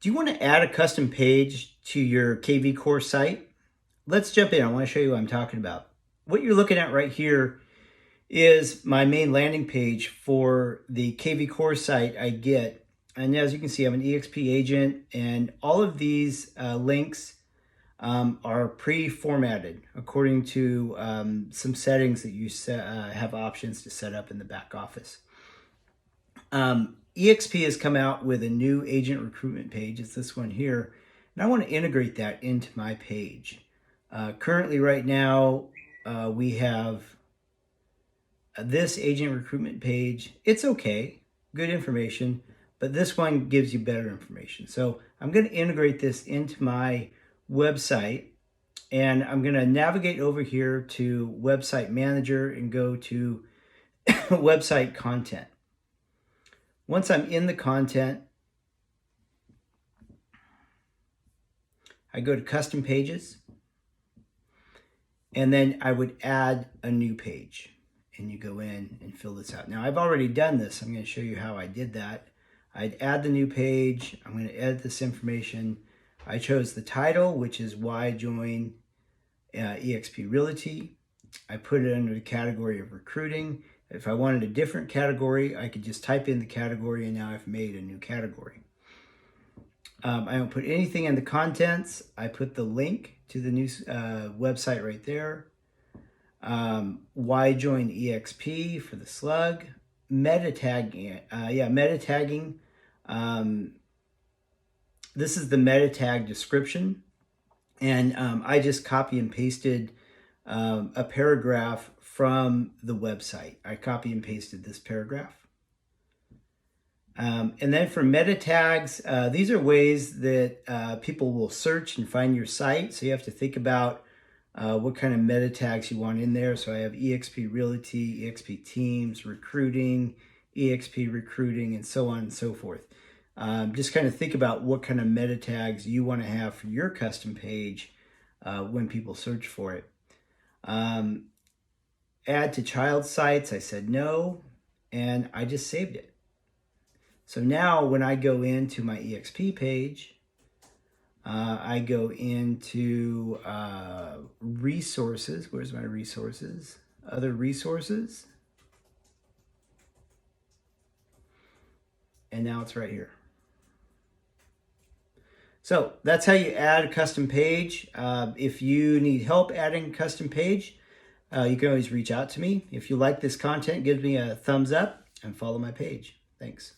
Do you want to add a custom page to your kvCORE site? Let's jump in. I want to show you what I'm talking about. What you're looking at right here is my main landing page for the kvCORE site I get. And as you can see, I'm an EXP agent, and all of these links are pre-formatted according to some settings that you have options to set up in the back office. EXP has come out with a new agent recruitment page. It's this one here, and I want to integrate that into my page. Currently right now, we have this agent recruitment page. It's okay, good information, but this one gives you better information. So I'm going to integrate this into my website, and I'm going to navigate over here to Website Manager and go to Website Content. Once I'm in the content, I go to Custom Pages, and then I would add a new page, and you go in and fill this out. Now, I've already done this. I'm going to show you how I did that. I'd add the new page. I'm going to edit this information. I chose the title, which is Why Join eXp Realty. I put it under the category of recruiting. If I wanted a different category, I could just type in the category, and now I've made a new category. I don't put anything in the contents. I put the link to the new website right there. Why join eXp for the slug. Meta tagging. Meta tagging. This is the meta tag description. And I just copy and pasted a paragraph from the website. I copy and pasted this paragraph. And then for meta tags, these are ways that people will search and find your site. So you have to think about what kind of meta tags you want in there. So I have eXp Realty, eXp Teams, recruiting, eXp recruiting, and so on and so forth. Just kind of think about what kind of meta tags you want to have for your custom page when people search for it. Add to child sites, I said no, and I just saved it. So now when I go into my eXp page, I go into resources. Where's my resources? Other resources. And now it's right here. So that's how you add a custom page. If you need help adding a custom page, you can always reach out to me. If you like this content, give me a thumbs up and follow my page. Thanks.